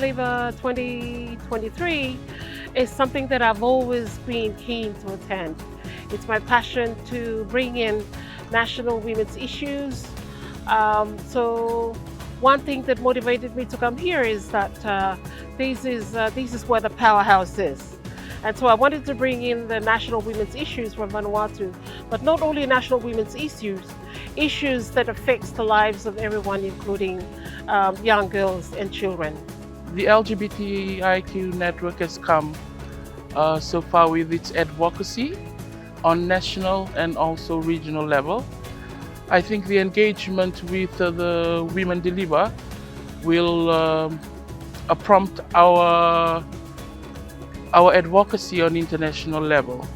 Viva 2023 is something that I've always been keen to attend. It's my passion to bring in national women's issues. So one thing that motivated me to come here is that this is where the powerhouse is. And so I wanted to bring in the national women's issues from Vanuatu, but not only national women's issues that affects the lives of everyone, including young girls and children. The LGBTIQ network has come so far with its advocacy on national and also regional level. I think the engagement with the Women Deliver will prompt our advocacy on international level.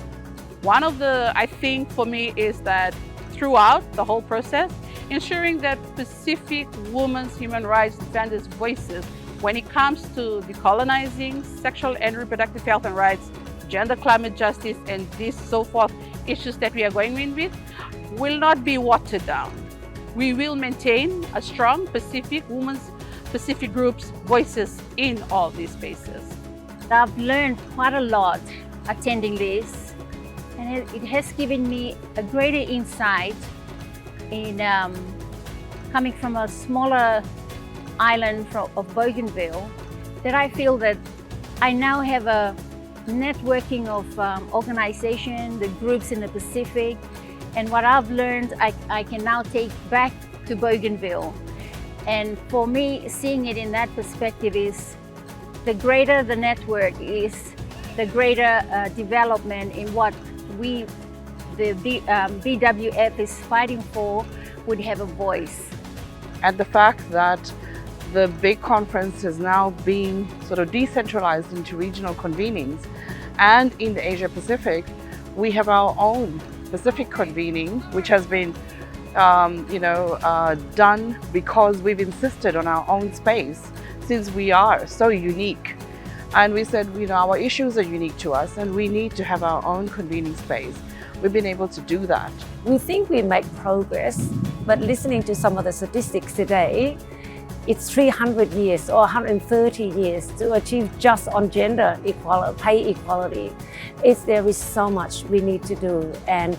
One of the, I think for me, is that throughout the whole process, ensuring that Pacific women's human rights defenders' voices when it comes to decolonizing sexual and reproductive health and rights, gender climate justice, and these so forth issues that we are going in with will not be watered down. We will maintain a strong Pacific groups' voices in all these spaces. I've learned quite a lot attending this, and it has given me a greater insight in coming from a smaller island of Bougainville, that I feel that I now have a networking of organization, the groups in the Pacific, and what I've learned I can now take back to Bougainville. And for me, seeing it in that perspective is the greater the network is, the greater development in what the BWF is fighting for would have a voice. And the fact that the big conference has now been sort of decentralized into regional convenings, and in the Asia Pacific, we have our own Pacific convening, which has been done because we've insisted on our own space, since we are so unique. And we said, our issues are unique to us and we need to have our own convening space. We've been able to do that. We think we make progress, but listening to some of the statistics today, it's 300 years or 130 years to achieve just on gender equality, pay equality. There is so much we need to do. And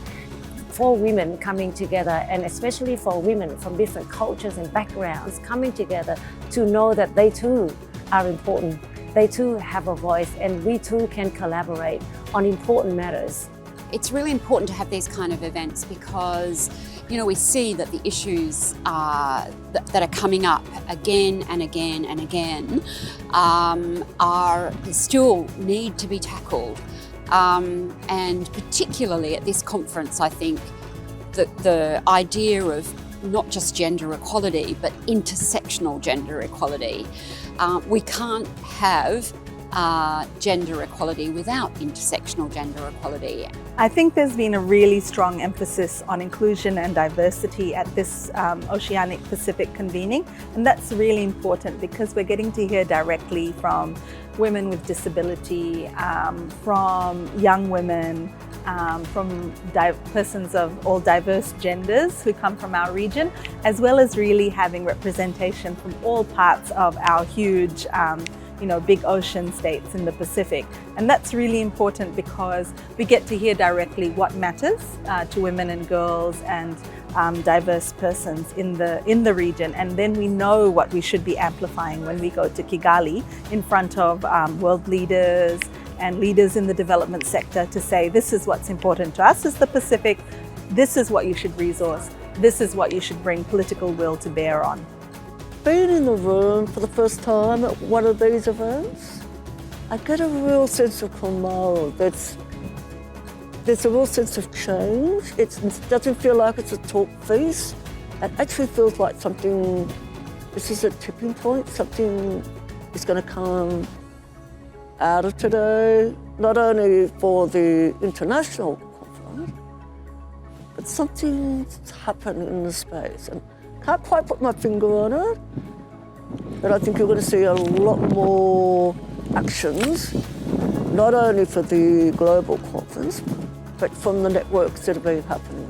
for women coming together, and especially for women from different cultures and backgrounds coming together to know that they too are important, they too have a voice, and we too can collaborate on important matters. It's really important to have these kind of events because we see that the issues that are coming up again and again and again still need to be tackled. And particularly at this conference, I think that the idea of not just gender equality, but intersectional gender equality. We can't have gender equality without intersectional gender equality. I think there's been a really strong emphasis on inclusion and diversity at this Oceanic Pacific convening, and that's really important because we're getting to hear directly from women with disability, from young women, from persons of all diverse genders who come from our region, as well as really having representation from all parts of our huge big ocean states in the Pacific. And that's really important because we get to hear directly what matters to women and girls and diverse persons in the region. And then we know what we should be amplifying when we go to Kigali in front of world leaders and leaders in the development sector to say, this is what's important to us as the Pacific, this is what you should resource, this is what you should bring political will to bear on. Being in the room for the first time at one of these events, I get a real sense of tomorrow. There's a real sense of change. It doesn't feel like it's a talk feast. It actually feels like this is a tipping point, something is going to come out of today, not only for the international conference, but something's happened in the space. And can't quite put my finger on it, but I think you're going to see a lot more actions, not only for the global conference, but from the networks that have been happening.